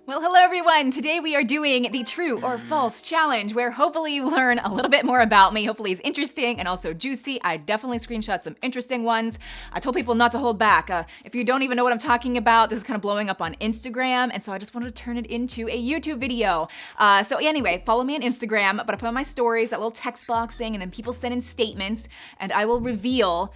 Well, hello everyone. Today we are doing the true or false challenge where hopefully you learn a little bit more about me. Hopefully it's interesting and also juicy. I definitely screenshot some interesting ones. I told people not to hold back. If you don't even know what I'm talking about, this is kind of blowing up on Instagram, and so I just wanted to turn it into a YouTube video. So anyway, follow me on Instagram, but I put on my stories, that little text box thing, and then people send in statements, and I will reveal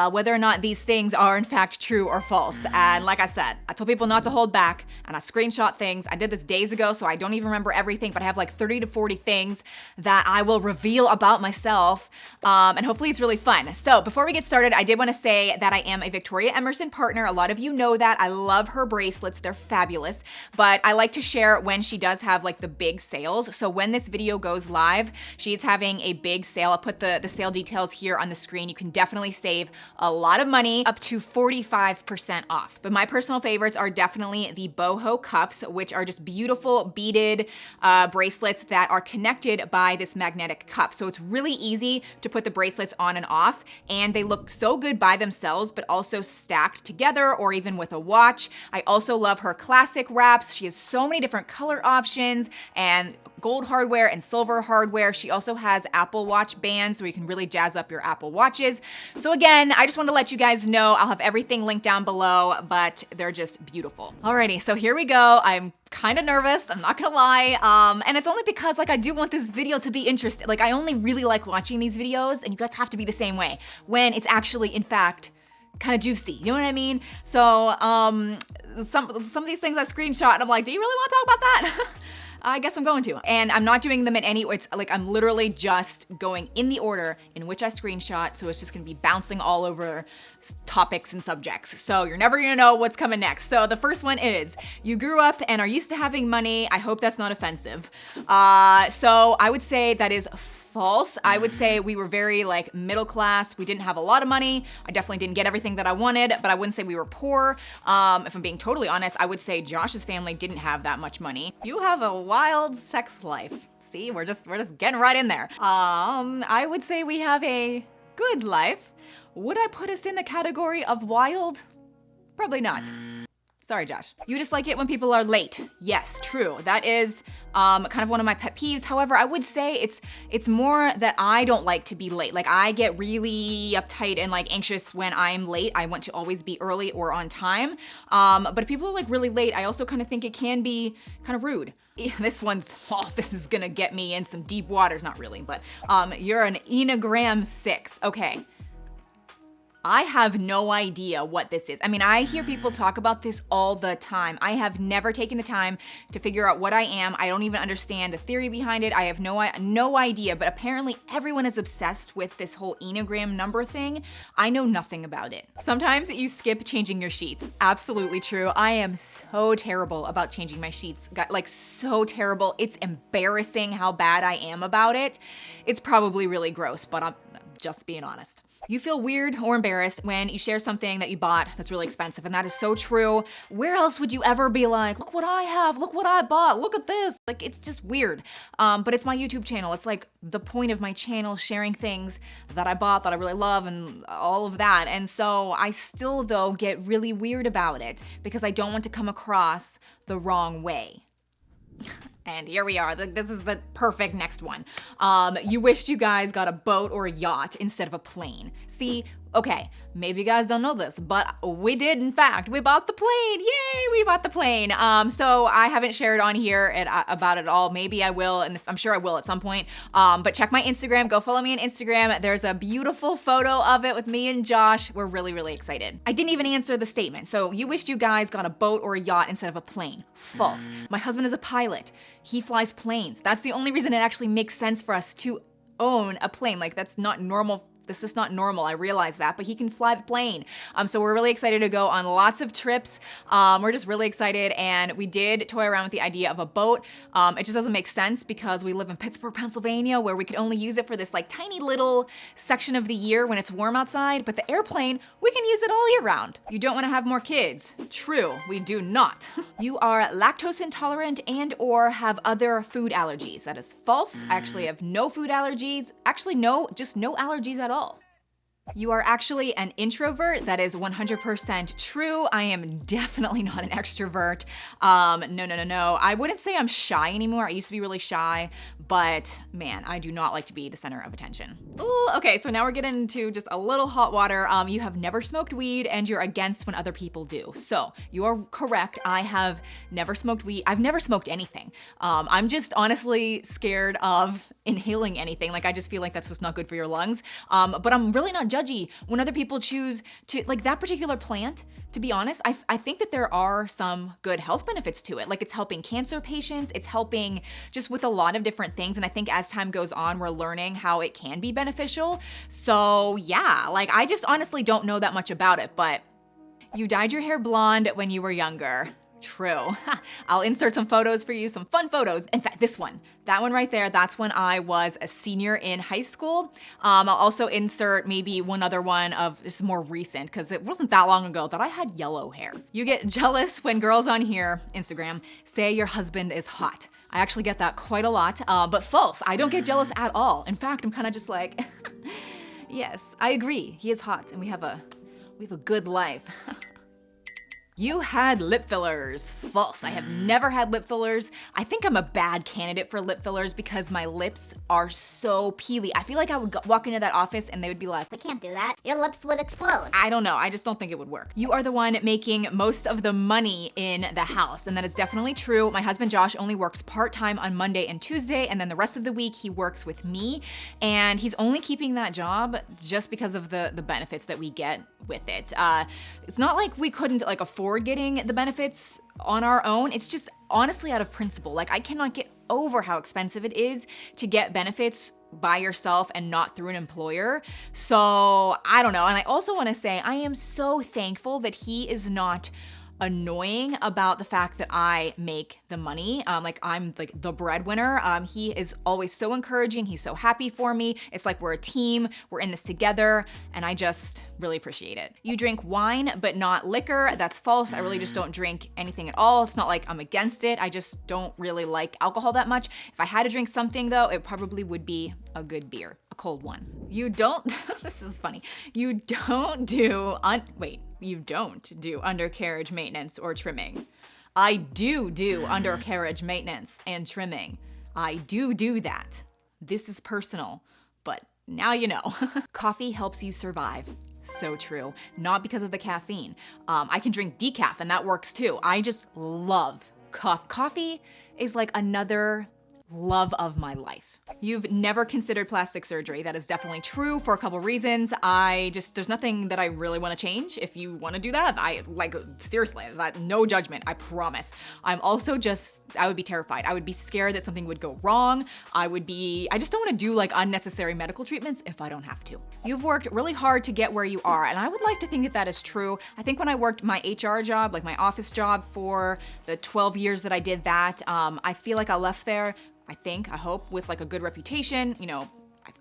whether or not these things are in fact true or false. And like I said, I told people not to hold back, and I screenshot things. I did this days ago, so I don't even remember everything, but I have like 30 to 40 things that I will reveal about myself, and hopefully it's really fun. So before we get started, I did want to say that I am a Victoria Emerson partner. A lot of you know that. I love her bracelets. They're fabulous, but I like to share when she does have like the big sales. So when this video goes live, she's having a big sale. I'll put the sale details here on the screen. You can definitely save a lot of money, up to 45% off. But my personal favorites are definitely the boho cuffs, which are just beautiful beaded bracelets that are connected by this magnetic cuff. So it's really easy to put the bracelets on and off, and they look so good by themselves, but also stacked together or even with a watch. I also love her classic wraps. She has so many different color options and gold hardware and silver hardware. She also has Apple Watch bands where you can really jazz up your Apple Watches. So again, I just want to let you guys know, I'll have everything linked down below, but they're just beautiful. Alrighty, so here we go. I'm kind of nervous, I'm not gonna lie. And it's only because like I do want this video to be interesting. Like I only really like watching these videos, and you guys have to be the same way when it's actually, in fact, kind of juicy, you know what I mean? So some of these things I screenshot and I'm like, do you really want to talk about that? I guess I'm going to. And I'm not doing them in any, it's like I'm literally just going in the order in which I screenshot, so it's just gonna be bouncing all over topics and subjects. So you're never gonna know what's coming next. So the first one is, you grew up and are used to having money. I hope that's not offensive. So I would say that is false. I would say we were very like middle class. We didn't have a lot of money. I definitely didn't get everything that I wanted, but I wouldn't say we were poor. If I'm being totally honest, I would say Josh's family didn't have that much money. You have a wild sex life. See, we're just getting right in there. I would say we have a good life. Would I put us in the category of wild? Probably not. Sorry, Josh. You dislike it when people are late. Yes, true. That is kind of one of my pet peeves. However, I would say it's more that I don't like to be late. Like I get really uptight and like anxious when I'm late. I want to always be early or on time. But if people are like really late, I also kind of think it can be kind of rude. This is gonna get me in some deep waters. Not really, but you're an Enogram 6. Okay. I have no idea what this is. I mean, I hear people talk about this all the time. I have never taken the time to figure out what I am. I don't even understand the theory behind it. I have no idea, but apparently everyone is obsessed with this whole Enogram number thing. I know nothing about it. Sometimes you skip changing your sheets. Absolutely true. I am so terrible about changing my sheets. Like so terrible. It's embarrassing how bad I am about it. It's probably really gross, but I'm just being honest. You feel weird or embarrassed when you share something that you bought that's really expensive, and that is so true. Where else would you ever be like, look what I have, look what I bought, look at this? Like, it's just weird. But it's my YouTube channel. It's like the point of my channel, sharing things that I bought that I really love and all of that. And so I still, though, get really weird about it because I don't want to come across the wrong way. And here we are. This is the perfect next one. You wished you guys got a boat or a yacht instead of a plane. See, okay, maybe you guys don't know this, but we did, in fact. We bought the plane. Yay, we bought the plane. So I haven't shared on here about it all. Maybe I will, and I'm sure I will at some point. But check my Instagram. Go follow me on Instagram. There's a beautiful photo of it with me and Josh. We're really, really excited. I didn't even answer the statement. So you wished you guys got a boat or a yacht instead of a plane. False. My husband is a pilot. He flies planes. That's the only reason it actually makes sense for us to own a plane. Like that's not normal. This is not normal, I realize that, but he can fly the plane. So we're really excited to go on lots of trips. We're just really excited, and we did toy around with the idea of a boat. It just doesn't make sense because we live in Pittsburgh, Pennsylvania, where we could only use it for this like tiny little section of the year when it's warm outside, but the airplane, we can use it all year round. You don't want to have more kids. True, we do not. You are lactose intolerant and or have other food allergies. That is false. I actually have no food allergies. Actually, no, just no allergies at all. You are actually an introvert. That is 100% true. I am definitely not an extrovert. No. I wouldn't say I'm shy anymore. I used to be really shy, but man, I do not like to be the center of attention. Ooh, okay, so now we're getting into just a little hot water. You have never smoked weed and you're against when other people do. So you are correct. I have never smoked weed. I've never smoked anything. I'm just honestly scared of inhaling anything. Like, I just feel like that's just not good for your lungs. But I'm really not judgy when other people choose to, like, that particular plant. To be honest, I think that there are some good health benefits to it. Like, it's helping cancer patients, it's helping just with a lot of different things. And I think as time goes on, we're learning how it can be beneficial. So yeah, like, I just honestly don't know that much about it, but you dyed your hair blonde when you were younger. True. I'll insert some photos for you, some fun photos. In fact, that one right there, that's when I was a senior in high school. I'll also insert maybe one other one of, this is more recent because it wasn't that long ago that I had yellow hair. You get jealous when girls on here, Instagram, say your husband is hot. I actually get that quite a lot, but false. I don't get jealous at all. In fact, I'm kind of just like, yes, I agree. He is hot and we have a good life. You had lip fillers. False. I have never had lip fillers. I think I'm a bad candidate for lip fillers because my lips are so peely. I feel like I would walk into that office and they would be like, we can't do that. Your lips would explode. I don't know. I just don't think it would work. You are the one making most of the money in the house, and that is definitely true. My husband Josh only works part-time on Monday and Tuesday, and then the rest of the week he works with me, and he's only keeping that job just because of the benefits that we get with it. It's not like we couldn't like afford getting the benefits on our own. It's just honestly out of principle. Like, I cannot get over how expensive it is to get benefits by yourself and not through an employer. So I don't know. And I also want to say I am so thankful that he is not annoying about the fact that I make the money. Like, I'm like the breadwinner. He is always so encouraging. He's so happy for me. It's like we're a team. We're in this together, and I just really appreciate it. You drink wine, but not liquor. That's false. I really just don't drink anything at all. It's not like I'm against it. I just don't really like alcohol that much. If I had to drink something though, it probably would be a good beer, a cold one. You don't, this is funny. You don't do undercarriage maintenance or trimming. I do undercarriage maintenance and trimming. I do that. This is personal, but now you know. Coffee helps you survive. So true. Not because of the caffeine. I can drink decaf and that works too. I just love coffee. Coffee is like another love of my life. You've never considered plastic surgery. That is definitely true for a couple reasons. There's nothing that I really want to change. If you want to do that, seriously, no judgment, I promise. I would be terrified. I would be scared that something would go wrong. I just don't want to do like unnecessary medical treatments if I don't have to. You've worked really hard to get where you are, and I would like to think that is true. I think when I worked my HR job, like my office job for the 12 years that I did that, I feel like I left there, I hope, with like a good reputation. You know, I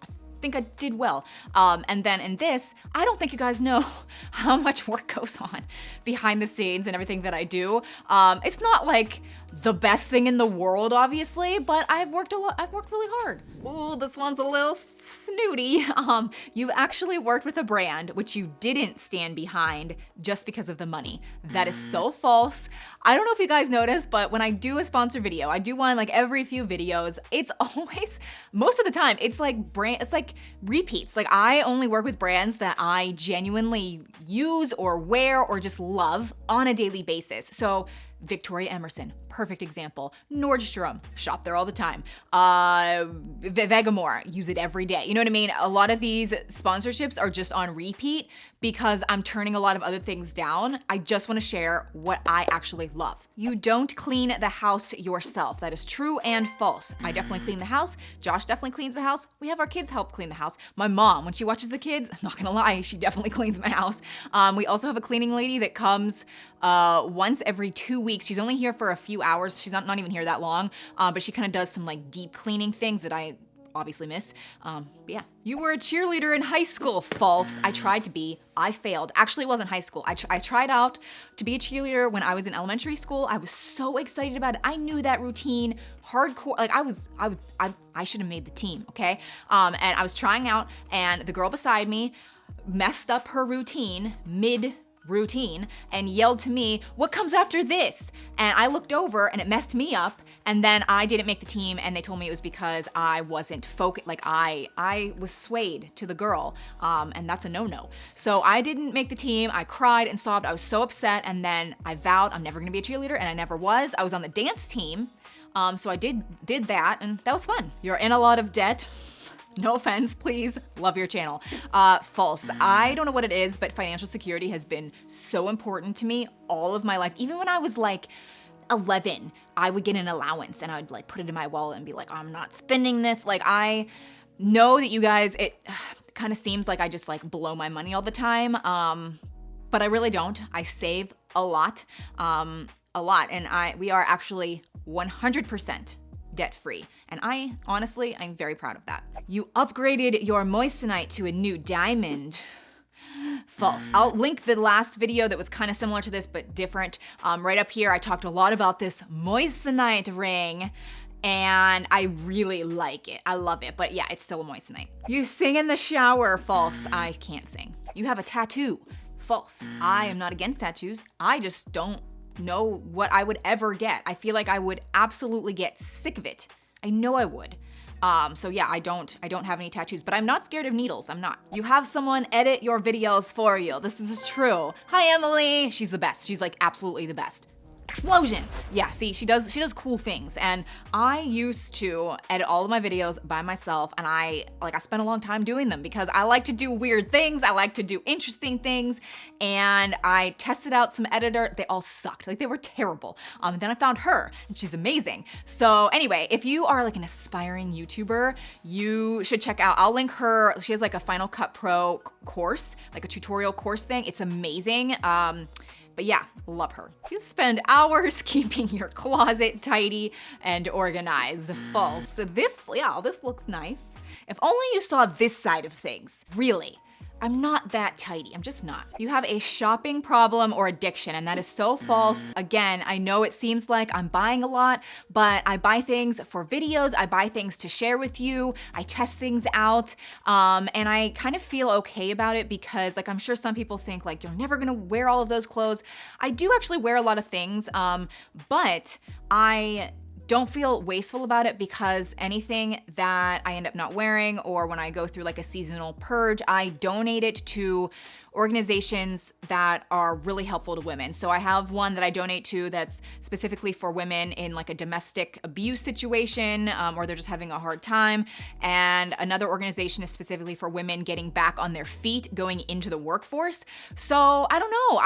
think I did well. And then in this, I don't think you guys know how much work goes on behind the scenes and everything that I do. It's not like the best thing in the world, obviously, but I've worked really hard. Ooh, this one's a little snooty. You've actually worked with a brand which you didn't stand behind just because of the money. That is so false. I don't know if you guys notice, but when I do a sponsor video, I do one like every few videos. It's always, most of the time, it's like repeats. Like, I only work with brands that I genuinely use or wear or just love on a daily basis. So Victoria Emerson, perfect example. Nordstrom, shop there all the time. Vegamore, use it every day. You know what I mean? A lot of these sponsorships are just on repeat because I'm turning a lot of other things down. I just want to share what I actually love. You don't clean the house yourself. That is true and false. I definitely clean the house. Josh definitely cleans the house. We have our kids help clean the house. My mom, when she watches the kids, I'm not gonna lie, she definitely cleans my house. We also have a cleaning lady that comes once every 2 weeks. She's only here for a few hours. She's not even here that long, but she kind of does some like deep cleaning things that I obviously miss. But yeah. You were a cheerleader in high school. False. I tried to be. I failed. Actually, it wasn't high school. I tried out to be a cheerleader when I was in elementary school. I was so excited about it. I knew that routine hardcore. Like, I should have made the team, okay? And I was trying out, and the girl beside me, messed up her routine mid-routine and yelled to me, "What comes after this?" And I looked over and it messed me up. And then I didn't make the team, and they told me it was because I wasn't focused. Like I was swayed to the girl, and that's a no-no. So I didn't make the team. I cried and sobbed. I was so upset, and then I vowed I'm never gonna be a cheerleader, and I never was. I was on the dance team, so I did that, and that was fun. You're in a lot of debt. No offense, please. Love your channel. False. I don't know what it is, but financial security has been so important to me all of my life. Even when I was like 11, I would get an allowance and I would like put it in my wallet and be like, I'm not spending this. Like, I know that you guys, it kind of seems like I just like blow my money all the time. But I really don't. I save a lot. And we are actually 100% debt free. And I'm very proud of that. You upgraded your moissanite to a new diamond. False. I'll link the last video that was kind of similar to this but different. Right up here, I talked a lot about this moissanite ring, and I really like it. I love it, but yeah, it's still a moissanite. You sing in the shower. False. I can't sing. You have a tattoo. False. I am not against tattoos. I just don't know what I would ever get. I feel like I would absolutely get sick of it. I know I would. So yeah, I don't have any tattoos, but I'm not scared of needles. I'm not. You have someone edit your videos for you. This is true. Hi, Emily. She's the best. She's like absolutely the best. Explosion. Yeah, see, she does cool things. And I used to edit all of my videos by myself, and I spent a long time doing them because I like to do weird things. I like to do interesting things. And I tested out some editor. They all sucked. Like, they were terrible. And then I found her, and she's amazing. So anyway, if you are like an aspiring YouTuber, you should check out, I'll link her. She has like a Final Cut Pro course, like a tutorial course thing. It's amazing. But yeah, love her. You spend hours keeping your closet tidy and organized. False. This looks nice. If only you saw this side of things. Really. I'm not that tidy. I'm just not. You have a shopping problem or addiction, and that is so false. Again, I know it seems like I'm buying a lot, but I buy things for videos. I buy things to share with you. I test things out, and I kind of feel okay about it because, like, I'm sure some people think like you're never gonna wear all of those clothes. I do actually wear a lot of things, but I don't feel wasteful about it because anything that I end up not wearing, or when I go through like a seasonal purge, I donate it to organizations that are really helpful to women. So I have one that I donate to that's specifically for women in like a domestic abuse situation, or they're just having a hard time. And another organization is specifically for women getting back on their feet, going into the workforce. So I don't know,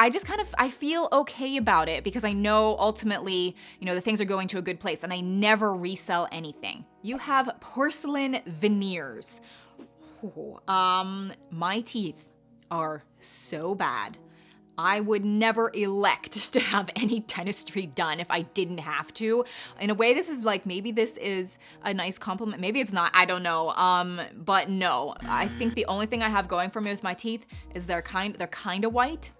I feel okay about it because I know ultimately, the things are going to a good place, and I never resell anything. You have porcelain veneers. My teeth are so bad. I would never elect to have any dentistry done if I didn't have to. In a way, this is like, maybe this is a nice compliment. Maybe it's not, I don't know. But no, I think the only thing I have going for me with my teeth is they're kind of white.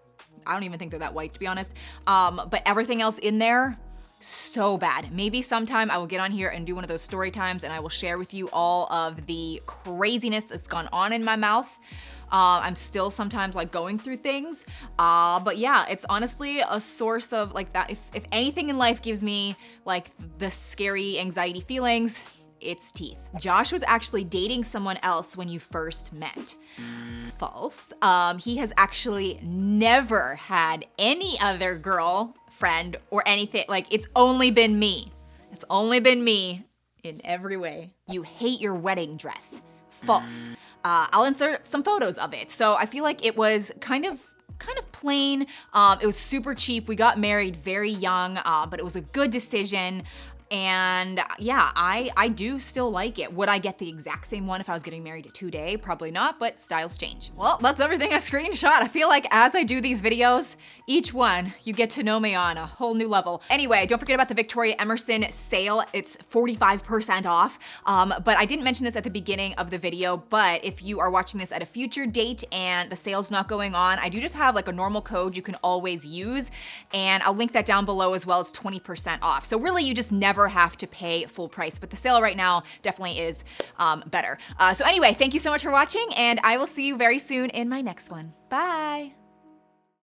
I don't even think they're that white, to be honest. But everything else in there, so bad. Maybe sometime I will get on here and do one of those story times, and I will share with you all of the craziness that's gone on in my mouth. I'm still sometimes like going through things. But yeah, it's honestly a source of like that. If anything in life gives me like the scary anxiety feelings, it's teeth. Josh was actually dating someone else when you first met. False. He has actually never had any other girlfriend or anything. Like, it's only been me. It's only been me in every way. You hate your wedding dress. False. I'll insert some photos of it. So I feel like it was kind of plain. It was super cheap. We got married very young, but it was a good decision. And yeah, I do still like it. Would I get the exact same one if I was getting married today? Probably not, but styles change. Well, that's everything I screenshot. I feel like as I do these videos, each one, you get to know me on a whole new level. Anyway, don't forget about the Victoria Emerson sale. It's 45% off. But I didn't mention this at the beginning of the video, but if you are watching this at a future date and the sale's not going on, I do just have like a normal code you can always use. And I'll link that down below as well. It's 20% off. So really, you just never never have to pay full price. But the sale right now definitely is better. So anyway, thank you so much for watching, and I will see you very soon in my next one. Bye.